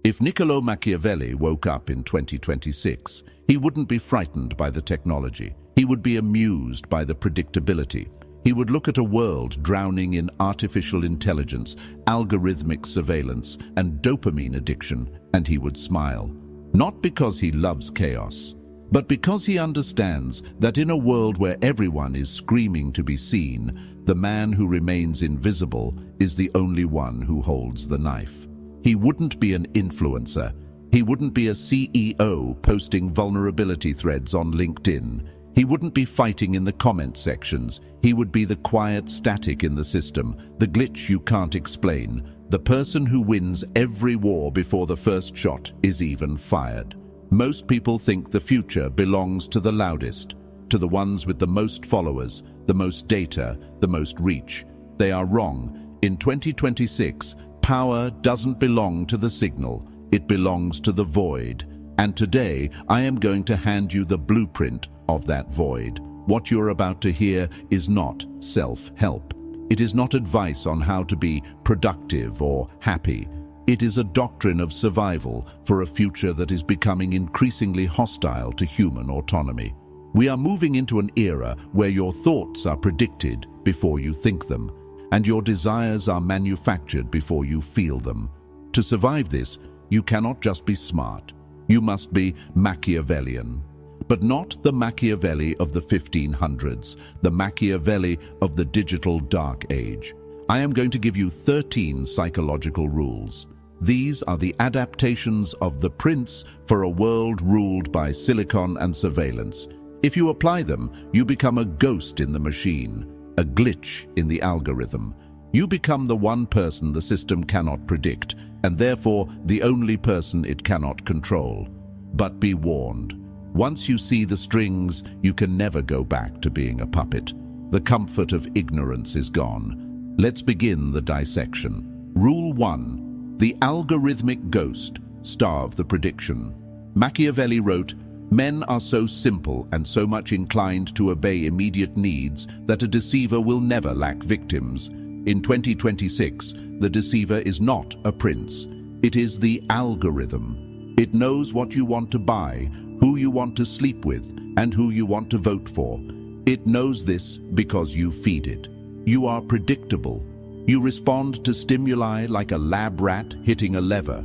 If Niccolo Machiavelli woke up in 2026, he wouldn't be frightened by the technology. He would be amused by the predictability. He would look at a world drowning in artificial intelligence, algorithmic surveillance, and dopamine addiction, and he would smile. Not because he loves chaos, but because he understands that in a world where everyone is screaming to be seen, the man who remains invisible is the only one who holds the knife. He wouldn't be an influencer. He wouldn't be a CEO posting vulnerability threads on LinkedIn. He wouldn't be fighting in the comment sections. He would be the quiet static in the system, the glitch you can't explain. The person who wins every war before the first shot is even fired. Most people think the future belongs to the loudest, to the ones with the most followers, the most data, the most reach. They are wrong. In 2026, power doesn't belong to the signal. It belongs to the void. And today, I am going to hand you the blueprint of that void. What you're about to hear is not self-help. It is not advice on how to be productive or happy. It is a doctrine of survival for a future that is becoming increasingly hostile to human autonomy. We are moving into an era where your thoughts are predicted before you think them, and your desires are manufactured before you feel them. To survive this, you cannot just be smart. You must be Machiavellian. But not the Machiavelli of the 1500s, the Machiavelli of the digital dark age. I am going to give you 13 psychological rules. These are the adaptations of the prince for a world ruled by silicon and surveillance. If you apply them, you become a ghost in the machine, a glitch in the algorithm. You become the one person the system cannot predict, and therefore the only person it cannot control. But be warned. Once you see the strings, you can never go back to being a puppet. The comfort of ignorance is gone. Let's begin the dissection. Rule 1. The algorithmic ghost. Starve the prediction. Machiavelli wrote, "Men are so simple and so much inclined to obey immediate needs that a deceiver will never lack victims." In 2026, the deceiver is not a prince. It is the algorithm. It knows what you want to buy, who you want to sleep with, and who you want to vote for. It knows this because you feed it. You are predictable. You respond to stimuli like a lab rat hitting a lever.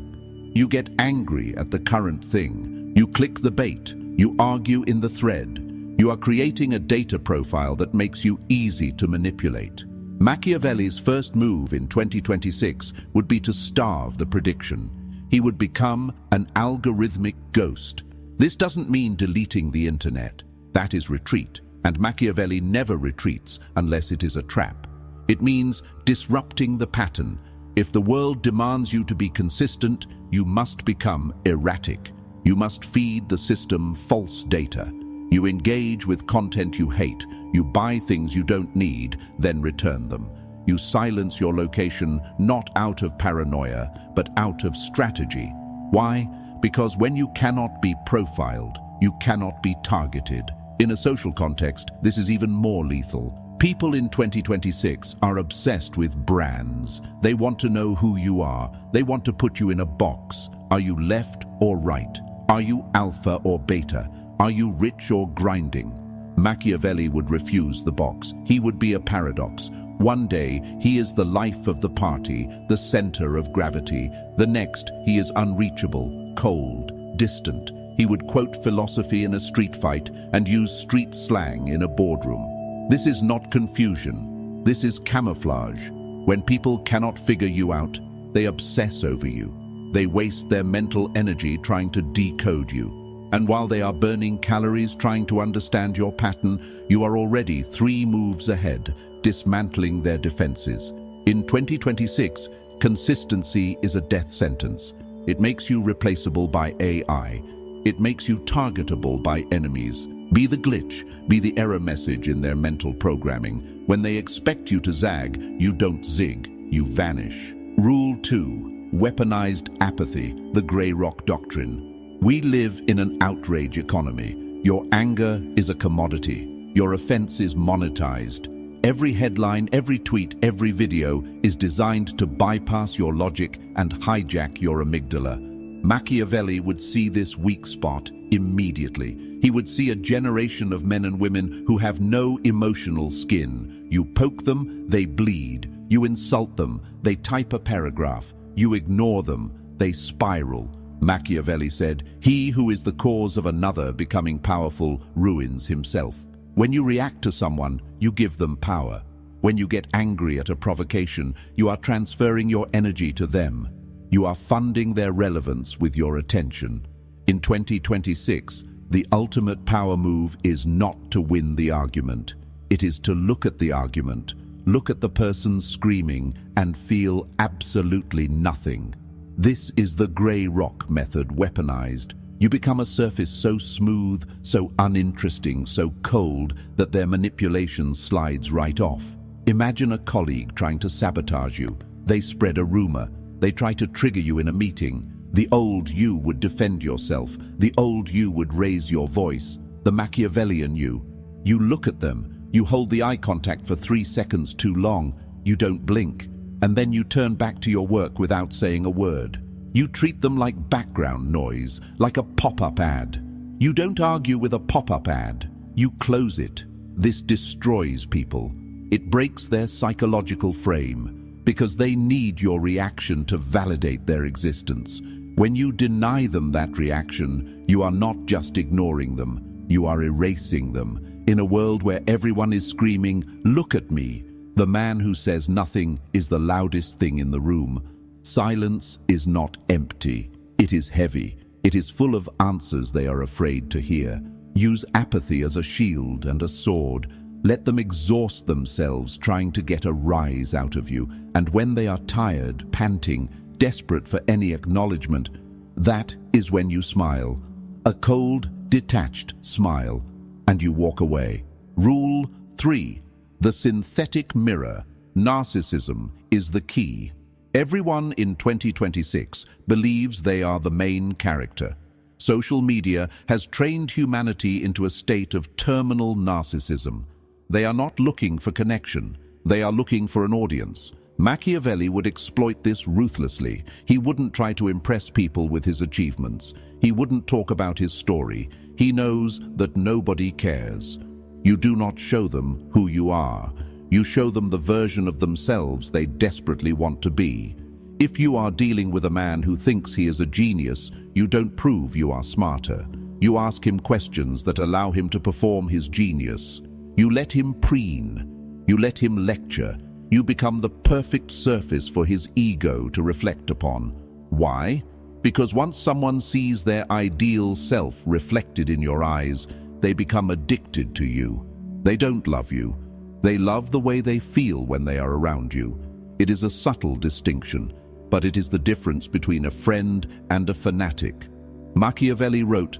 You get angry at the current thing. You click the bait. You argue in the thread. You are creating a data profile that makes you easy to manipulate. Machiavelli's first move in 2026 would be to starve the prediction. He would become an algorithmic ghost. This doesn't mean deleting the internet. That is retreat, and Machiavelli never retreats unless it is a trap. It means disrupting the pattern. If the world demands you to be consistent, you must become erratic. You must feed the system false data. You engage with content you hate. You buy things you don't need, then return them. You silence your location not out of paranoia, but out of strategy. Why? Because when you cannot be profiled, you cannot be targeted. In a social context, this is even more lethal. People in 2026 are obsessed with brands. They want to know who you are. They want to put you in a box. Are you left or right? Are you alpha or beta? Are you rich or grinding? Machiavelli would refuse the box. He would be a paradox. One day, he is the life of the party, the center of gravity. The next, he is unreachable, cold, distant. He would quote philosophy in a street fight and use street slang in a boardroom. This is not confusion. This is camouflage. When people cannot figure you out, they obsess over you. They waste their mental energy trying to decode you. And while they are burning calories trying to understand your pattern, you are already 3 moves ahead, dismantling their defenses. In 2026, consistency is a death sentence. It makes you replaceable by AI. It makes you targetable by enemies. Be the glitch, be the error message in their mental programming. When they expect you to zag, you don't zig, you vanish. Rule 2. Weaponized apathy, the Grey Rock Doctrine. We live in an outrage economy. Your anger is a commodity. Your offense is monetized. Every headline, every tweet, every video is designed to bypass your logic and hijack your amygdala. Machiavelli would see this weak spot immediately. He would see a generation of men and women who have no emotional skin. You poke them, they bleed. You insult them, they type a paragraph. You ignore them, they spiral. Machiavelli said, "He who is the cause of another becoming powerful ruins himself." When you react to someone, you give them power. When you get angry at a provocation, you are transferring your energy to them. You are funding their relevance with your attention. In 2026, the ultimate power move is not to win the argument. It is to look at the argument, look at the person screaming, and feel absolutely nothing. This is the grey rock method weaponized. You become a surface so smooth, so uninteresting, so cold that their manipulation slides right off. Imagine a colleague trying to sabotage you. They spread a rumor. They try to trigger you in a meeting. The old you would defend yourself. The old you would raise your voice. The Machiavellian you. You look at them. You hold the eye contact for 3 seconds too long. You don't blink. And then you turn back to your work without saying a word. You treat them like background noise, like a pop-up ad. You don't argue with a pop-up ad. You close it. This destroys people. It breaks their psychological frame, because they need your reaction to validate their existence. When you deny them that reaction, you are not just ignoring them, you are erasing them. In a world where everyone is screaming, "Look at me," the man who says nothing is the loudest thing in the room. Silence is not empty. It is heavy. It is full of answers they are afraid to hear. Use apathy as a shield and a sword. Let them exhaust themselves trying to get a rise out of you, and when they are tired, panting, desperate for any acknowledgement, that is when you smile. A cold, detached smile, and you walk away. Rule 3. The synthetic mirror. Narcissism is the key. Everyone in 2026 believes they are the main character. Social media has trained humanity into a state of terminal narcissism. They are not looking for connection. They are looking for an audience. Machiavelli would exploit this ruthlessly. He wouldn't try to impress people with his achievements. He wouldn't talk about his story. He knows that nobody cares. You do not show them who you are. You show them the version of themselves they desperately want to be. If you are dealing with a man who thinks he is a genius, you don't prove you are smarter. You ask him questions that allow him to perform his genius. You let him preen. You let him lecture. You become the perfect surface for his ego to reflect upon. Why? Because once someone sees their ideal self reflected in your eyes, they become addicted to you. They don't love you. They love the way they feel when they are around you. It is a subtle distinction, but it is the difference between a friend and a fanatic. Machiavelli wrote,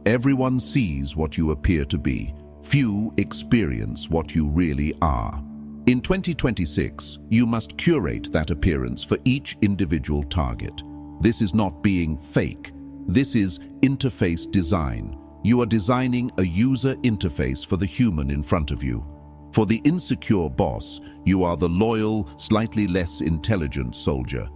"Everyone sees what you appear to be. Few experience what you really are." In 2026, you must curate that appearance for each individual target. This is not being fake. This is interface design. You are designing a user interface for the human in front of you. For the insecure boss, you are the loyal, slightly less intelligent soldier.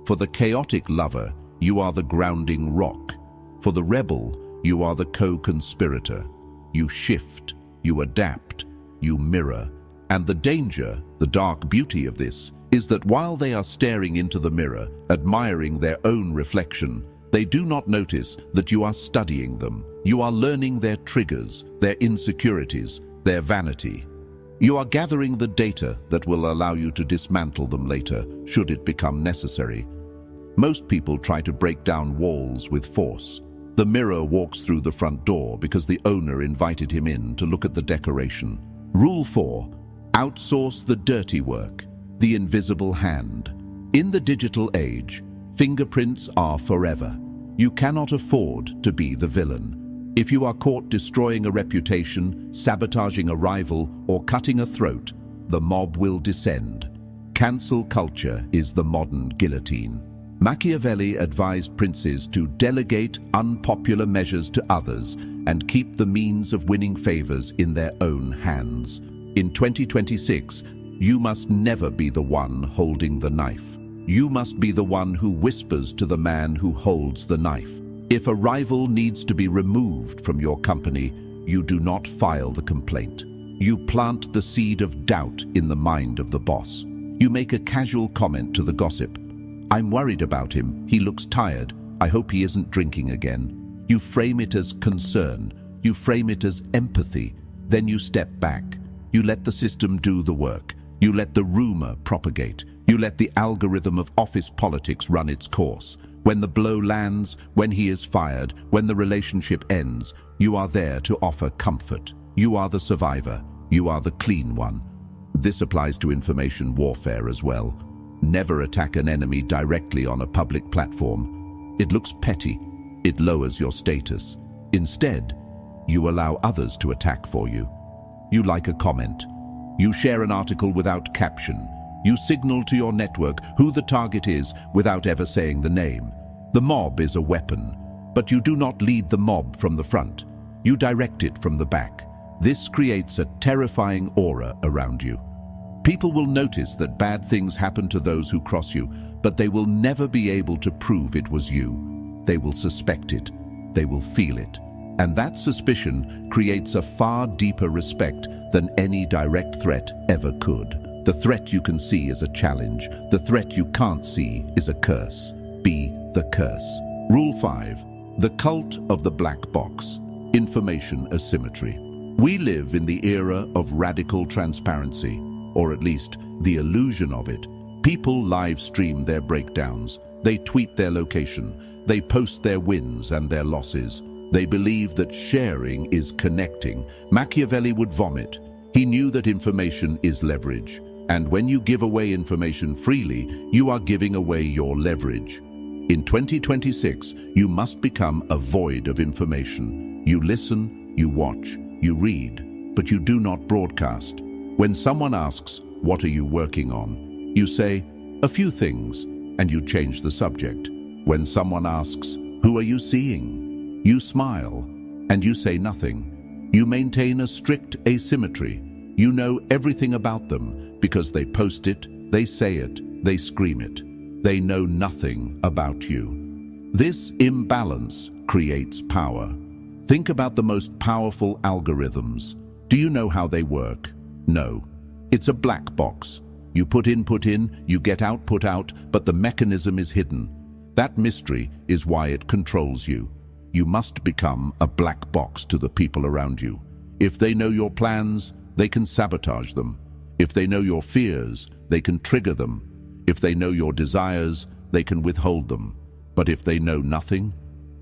For the chaotic lover, you are the grounding rock. For the rebel, you are the co-conspirator. You shift, you adapt, you mirror. And the danger, the dark beauty of this, is that while they are staring into the mirror, admiring their own reflection, they do not notice that you are studying them. You are learning their triggers, their insecurities, their vanity. You are gathering the data that will allow you to dismantle them later, should it become necessary. Most people try to break down walls with force. The mirror walks through the front door because the owner invited him in to look at the decoration. Rule 4. Outsource the dirty work, the invisible hand. In the digital age, fingerprints are forever. You cannot afford to be the villain. If you are caught destroying a reputation, sabotaging a rival, or cutting a throat, the mob will descend. Cancel culture is the modern guillotine. Machiavelli advised princes to delegate unpopular measures to others and keep the means of winning favors in their own hands. In 2026, you must never be the one holding the knife. You must be the one who whispers to the man who holds the knife. If a rival needs to be removed from your company, you do not file the complaint. You plant the seed of doubt in the mind of the boss. You make a casual comment to the gossip. I'm worried about him. He looks tired. I hope he isn't drinking again. You frame it as concern. You frame it as empathy. Then you step back. You let the system do the work. You let the rumor propagate. You let the algorithm of office politics run its course. When the blow lands, when he is fired, when the relationship ends, you are there to offer comfort. You are the survivor. You are the clean one. This applies to information warfare as well. Never attack an enemy directly on a public platform. It looks petty. It lowers your status. Instead, you allow others to attack for you. You like a comment. You share an article without caption. You signal to your network who the target is without ever saying the name. The mob is a weapon, but you do not lead the mob from the front. You direct it from the back. This creates a terrifying aura around you. People will notice that bad things happen to those who cross you, but they will never be able to prove it was you. They will suspect it. They will feel it. And that suspicion creates a far deeper respect than any direct threat ever could. The threat you can see is a challenge. The threat you can't see is a curse. Be the curse. Rule 5. The cult of the black box. Information asymmetry. We live in the era of radical transparency, or at least the illusion of it. People live stream their breakdowns. They tweet their location. They post their wins and their losses. They believe that sharing is connecting. Machiavelli would vomit. He knew that information is leverage. And when you give away information freely, you are giving away your leverage. In 2026, you must become a void of information. You listen, you watch, you read, but you do not broadcast. When someone asks, "What are you working on?" you say, "A few things," and you change the subject. When someone asks, "Who are you seeing?" you smile, and you say nothing. You maintain a strict asymmetry. You know everything about them because they post it, they say it, they scream it. They know nothing about you. This imbalance creates power. Think about the most powerful algorithms. Do you know how they work? No. It's a black box. You put in, you get out, but the mechanism is hidden. That mystery is why it controls you. You must become a black box to the people around you. If they know your plans, they can sabotage them. If they know your fears, they can trigger them. If they know your desires, they can withhold them. But if they know nothing,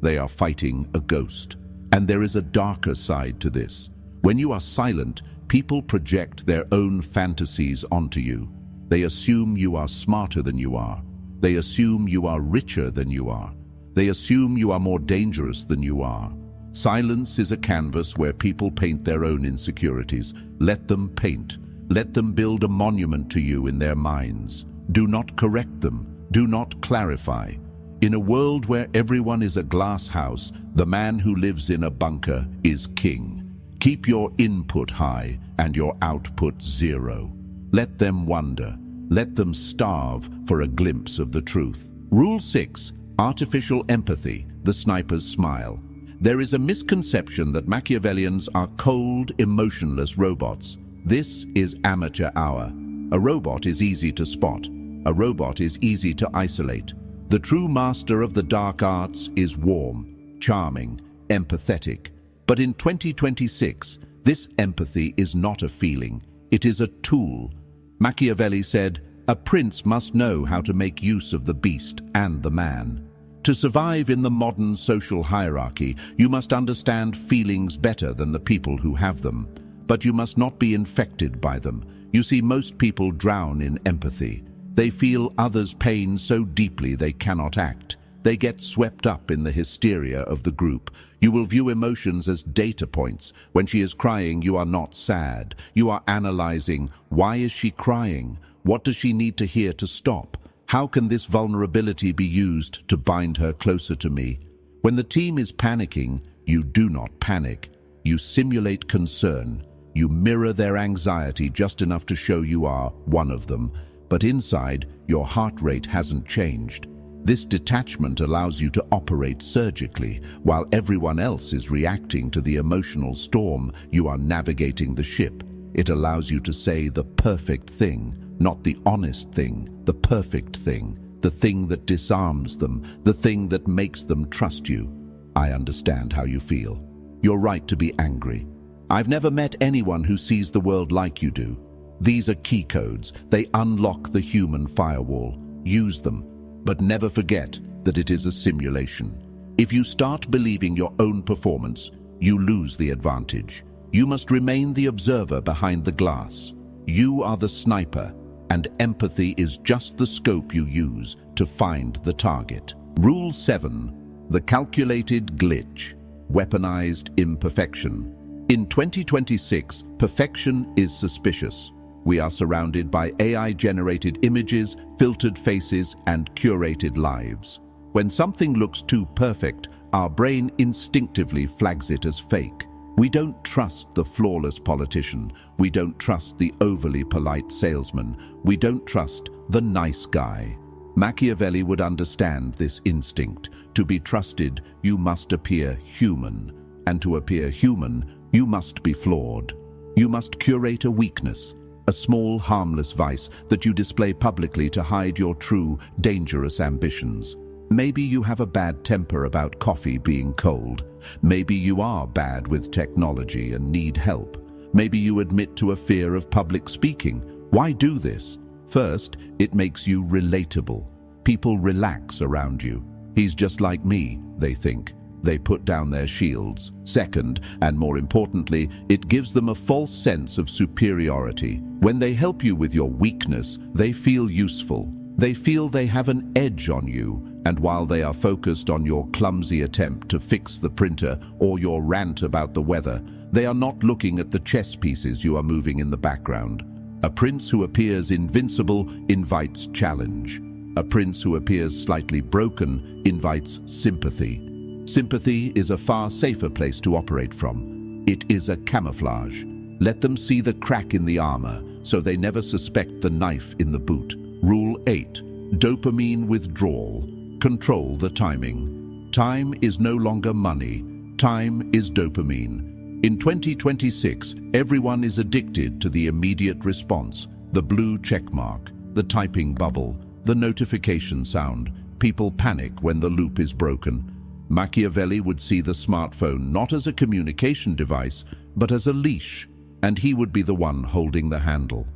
they are fighting a ghost. And there is a darker side to this. When you are silent, people project their own fantasies onto you. They assume you are smarter than you are. They assume you are richer than you are. They assume you are more dangerous than you are. Silence is a canvas where people paint their own insecurities. Let them paint. Let them build a monument to you in their minds. Do not correct them. Do not clarify. In a world where everyone is a glass house, the man who lives in a bunker is king. Keep your input high and your output zero. Let them wonder. Let them starve for a glimpse of the truth. Rule 6. Artificial empathy, the sniper's smile. There is a misconception that Machiavellians are cold, emotionless robots. This is amateur hour. A robot is easy to spot. A robot is easy to isolate. The true master of the dark arts is warm, charming, empathetic. But in 2026, this empathy is not a feeling. It is a tool. Machiavelli said, "A prince must know how to make use of the beast and the man." To survive in the modern social hierarchy, you must understand feelings better than the people who have them. But you must not be infected by them. You see, most people drown in empathy. They feel others' pain so deeply they cannot act. They get swept up in the hysteria of the group. You will view emotions as data points. When she is crying, you are not sad. You are analyzing, why is she crying? What does she need to hear to stop? How can this vulnerability be used to bind her closer to me? When the team is panicking, you do not panic. You simulate concern. You mirror their anxiety just enough to show you are one of them. but inside, your heart rate hasn't changed. This detachment allows you to operate surgically. While everyone else is reacting to the emotional storm, you are navigating the ship. It allows you to say the perfect thing, not the honest thing, the perfect thing, the thing that disarms them, the thing that makes them trust you. I understand how you feel. You're right to be angry. I've never met anyone who sees the world like you do. These are key codes. They unlock the human firewall. Use them, but never forget that it is a simulation. If you start believing your own performance, you lose the advantage. You must remain the observer behind the glass. You are the sniper, and empathy is just the scope you use to find the target. Rule 7. The calculated glitch. Weaponized imperfection. In 2026, perfection is suspicious. We are surrounded by AI-generated images, filtered faces, and curated lives. When something looks too perfect, our brain instinctively flags it as fake. We don't trust the flawless politician. We don't trust the overly polite salesman. We don't trust the nice guy. Machiavelli would understand this instinct. To be trusted, you must appear human. And to appear human, you must be flawed. You must curate a weakness, a small, harmless vice that you display publicly to hide your true, dangerous ambitions. Maybe you have a bad temper about coffee being cold. Maybe you are bad with technology and need help. Maybe you admit to a fear of public speaking. Why do this? First, it makes you relatable. People relax around you. He's just like me, they think. They put down their shields. Second, and more importantly, it gives them a false sense of superiority. When they help you with your weakness, they feel useful. They feel they have an edge on you, and while they are focused on your clumsy attempt to fix the printer or your rant about the weather, they are not looking at the chess pieces you are moving in the background. A prince who appears invincible invites challenge. A prince who appears slightly broken invites sympathy. Sympathy is a far safer place to operate from. It is a camouflage. Let them see the crack in the armor, so they never suspect the knife in the boot. Rule 8. Dopamine withdrawal. Control the timing. Time is no longer money. Time is dopamine. In 2026, everyone is addicted to the immediate response, the blue checkmark, the typing bubble, the notification sound. People panic when the loop is broken. Machiavelli would see the smartphone not as a communication device, but as a leash, and he would be the one holding the handle.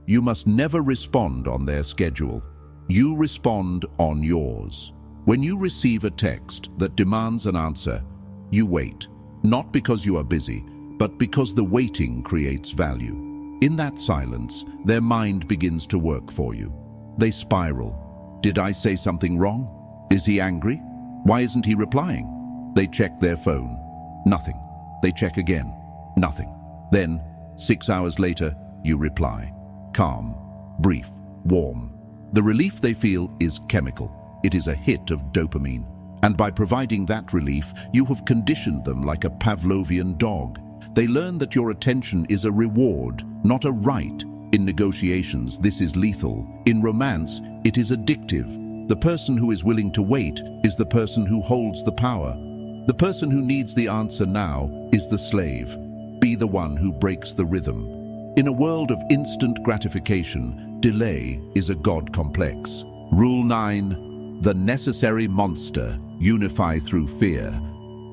You must never respond on their schedule. You respond on yours. When you receive a text that demands an answer, you wait, not because you are busy, but because the waiting creates value. In that silence, their mind begins to work for you. They spiral. Did I say something wrong? Is he angry? Why isn't he replying? They check their phone. Nothing. They check again. Nothing. Then, 6 hours later, you reply. Calm, brief, warm. The relief they feel is chemical. It is a hit of dopamine. And by providing that relief, you have conditioned them like a Pavlovian dog. They learn that your attention is a reward, not a right. In negotiations, this is lethal. In romance, it is addictive. The person who is willing to wait is the person who holds the power. The person who needs the answer now is the slave. Be the one who breaks the rhythm. In a world of instant gratification, delay is a god complex. Rule 9. The necessary monster. Unify through fear.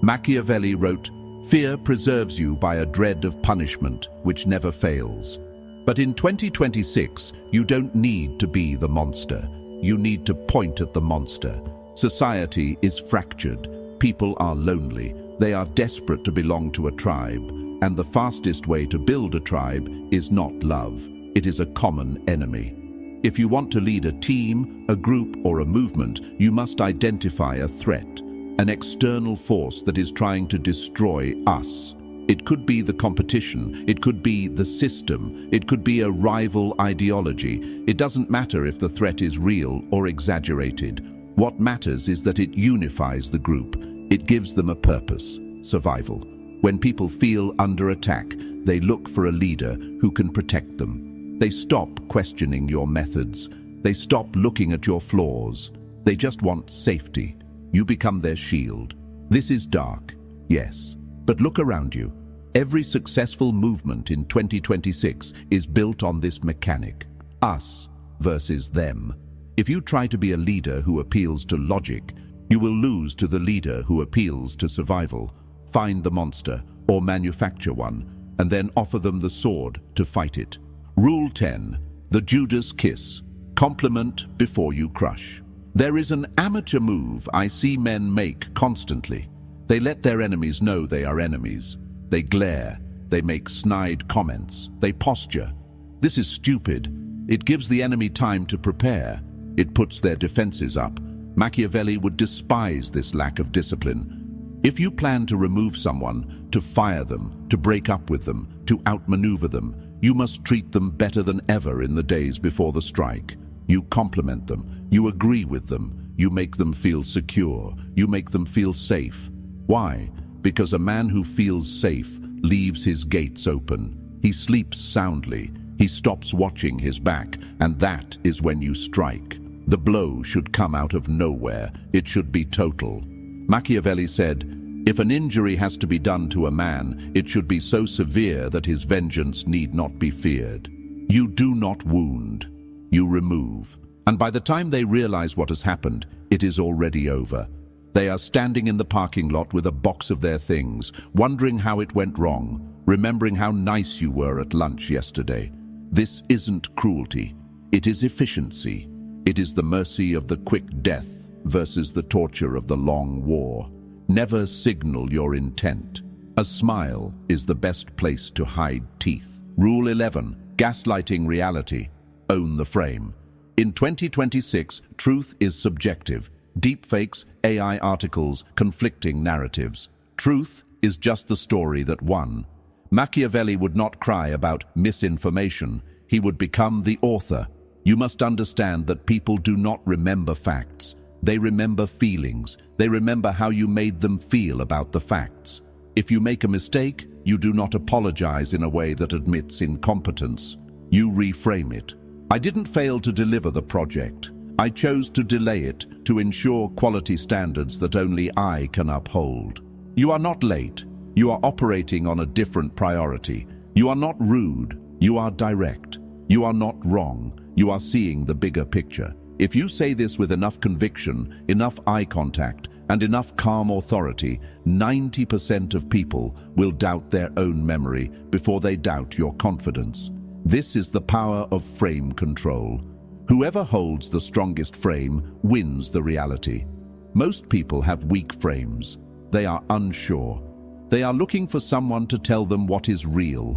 Machiavelli wrote, "Fear preserves you by a dread of punishment, which never fails." But in 2026, you don't need to be the monster. You need to point at the monster. Society is fractured. People are lonely. They are desperate to belong to a tribe. And the fastest way to build a tribe is not love. It is a common enemy. If you want to lead a team, a group, or a movement, you must identify a threat, an external force that is trying to destroy us. It could be the competition, it could be the system, it could be a rival ideology. It doesn't matter if the threat is real or exaggerated. What matters is that it unifies the group. It gives them a purpose, survival. When people feel under attack, they look for a leader who can protect them. They stop questioning your methods. They stop looking at your flaws. They just want safety. You become their shield. This is dark, yes. But look around you. Every successful movement in 2026 is built on this mechanic. Us versus them. If you try to be a leader who appeals to logic, you will lose to the leader who appeals to survival. Find the monster, or manufacture one, and then offer them the sword to fight it. Rule 10. The Judas Kiss. Compliment before you crush. There is an amateur move I see men make constantly. They let their enemies know they are enemies. They glare. They make snide comments. They posture. This is stupid. It gives the enemy time to prepare. It puts their defenses up. Machiavelli would despise this lack of discipline. If you plan to remove someone, to fire them, to break up with them, to outmaneuver them, you must treat them better than ever in the days before the strike. You compliment them. You agree with them. You make them feel secure. You make them feel safe. Why? Because a man who feels safe leaves his gates open. He sleeps soundly. He stops watching his back, and that is when you strike. The blow should come out of nowhere. It should be total. Machiavelli said, if an injury has to be done to a man, it should be so severe that his vengeance need not be feared. You do not wound. You remove. And by the time they realize what has happened, it is already over. They are standing in the parking lot with a box of their things, wondering how it went wrong, remembering how nice you were at lunch yesterday. This isn't cruelty. It is efficiency. It is the mercy of the quick death versus the torture of the long war. Never signal your intent. A smile is the best place to hide teeth. Rule 11. Gaslighting reality. Own the frame. In 2026, truth is subjective. Deepfakes, AI articles, conflicting narratives. Truth is just the story that won. Machiavelli would not cry about misinformation. He would become the author. You must understand that people do not remember facts. They remember feelings. They remember how you made them feel about the facts. If you make a mistake, you do not apologize in a way that admits incompetence. You reframe it. I didn't fail to deliver the project. I chose to delay it to ensure quality standards that only I can uphold. You are not late. You are operating on a different priority. You are not rude. You are direct. You are not wrong. You are seeing the bigger picture. If you say this with enough conviction, enough eye contact, and enough calm authority, 90% of people will doubt their own memory before they doubt your confidence. This is the power of frame control. Whoever holds the strongest frame wins the reality. Most people have weak frames. They are unsure. They are looking for someone to tell them what is real.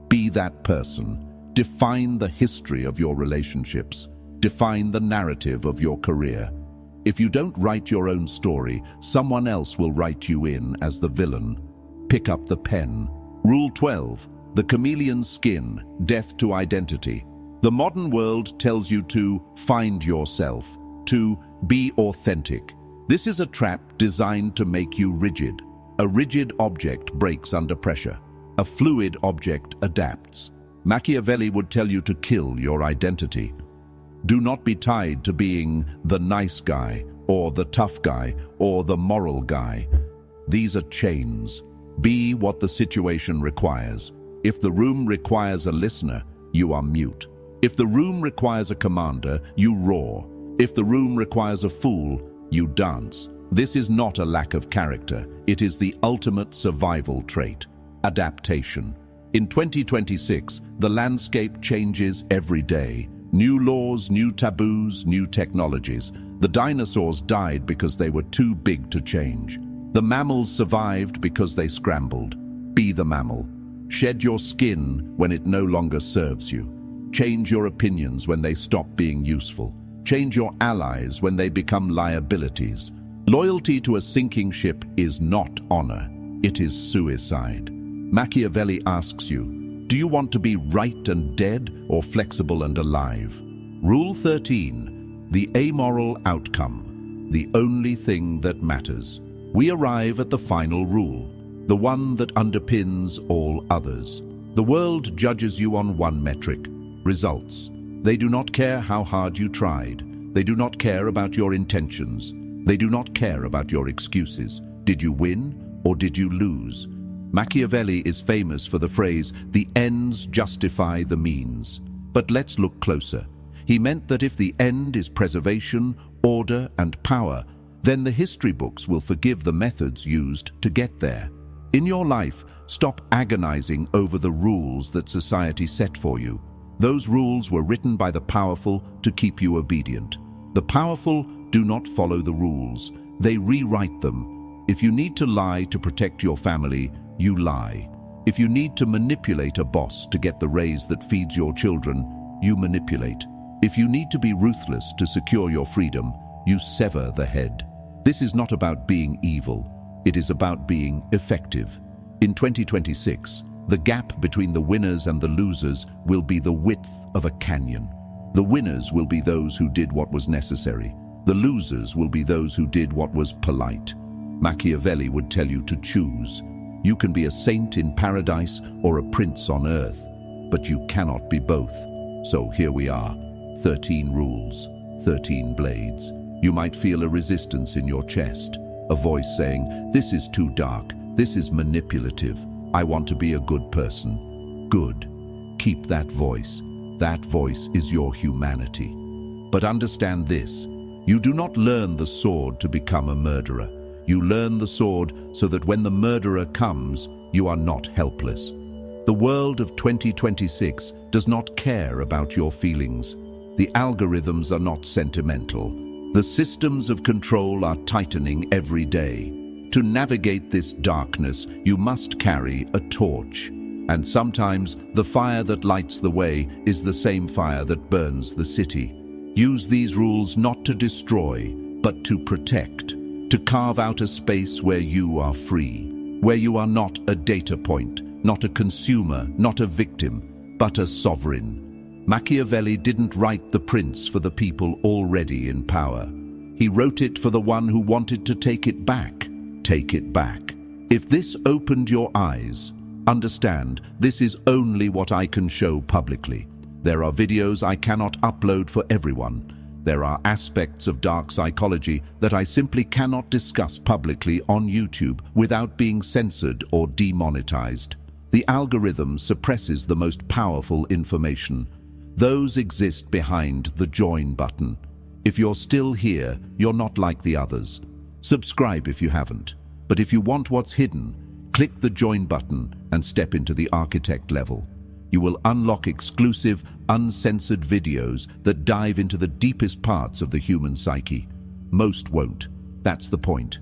Be that person. Define the history of your relationships. Define the narrative of your career. If you don't write your own story, someone else will write you in as the villain. Pick up the pen. Rule 12. The chameleon's skin, death to identity. The modern world tells you to find yourself, to be authentic. This is a trap designed to make you rigid. A rigid object breaks under pressure. A fluid object adapts. Machiavelli would tell you to kill your identity. Do not be tied to being the nice guy, or the tough guy, or the moral guy. These are chains. Be what the situation requires. If the room requires a listener, you are mute. If the room requires a commander, you roar. If the room requires a fool, you dance. This is not a lack of character. It is the ultimate survival trait. Adaptation. In 2026, the landscape changes every day. New laws, new taboos, new technologies. The dinosaurs died because they were too big to change. The mammals survived because they scrambled. Be the mammal. Shed your skin when it no longer serves you. Change your opinions when they stop being useful. Change your allies when they become liabilities. Loyalty to a sinking ship is not honor. It is suicide. Machiavelli asks you, do you want to be right and dead or flexible and alive? Rule 13. The amoral outcome. The only thing that matters. We arrive at the final rule, the one that underpins all others. The world judges you on one metric. results. They do not care how hard you tried. They do not care about your intentions. They do not care about your excuses. Did you win or did you lose? Machiavelli is famous for the phrase, "The ends justify the means." But let's look closer. He meant that if the end is preservation, order, and power, then the history books will forgive the methods used to get there. In your life, stop agonizing over the rules that society set for you. Those rules were written by the powerful to keep you obedient. The powerful do not follow the rules. They rewrite them. If you need to lie to protect your family, you lie. If you need to manipulate a boss to get the raise that feeds your children, you manipulate. If you need to be ruthless to secure your freedom, you sever the head. This is not about being evil. It is about being effective. In 2026, the gap between the winners and the losers will be the width of a canyon. The winners will be those who did what was necessary. The losers will be those who did what was polite. Machiavelli would tell you to choose. You can be a saint in paradise or a prince on earth, but you cannot be both. So here we are, 13 rules, 13 blades. You might feel a resistance in your chest, a voice saying, "This is too dark, this is manipulative, I want to be a good person." Good. Keep that voice. That voice is your humanity. But understand this, you do not learn the sword to become a murderer. You learn the sword so that when the murderer comes, you are not helpless. The world of 2026 does not care about your feelings. The algorithms are not sentimental. The systems of control are tightening every day. To navigate this darkness, you must carry a torch. And sometimes the fire that lights the way is the same fire that burns the city. Use these rules not to destroy, but to protect. To carve out a space where you are free, where you are not a data point, not a consumer, not a victim, but a sovereign. Machiavelli didn't write The Prince for the people already in power. He wrote it for the one who wanted to take it back. Take it back. If this opened your eyes, understand this is only what I can show publicly. There are videos I cannot upload for everyone. There are aspects of dark psychology that I simply cannot discuss publicly on YouTube without being censored or demonetized. The algorithm suppresses the most powerful information. Those exist behind the join button. If you're still here, you're not like the others. Subscribe if you haven't. But if you want what's hidden, click the join button and step into the architect level. You will unlock exclusive, uncensored videos that dive into the deepest parts of the human psyche. Most won't. That's the point.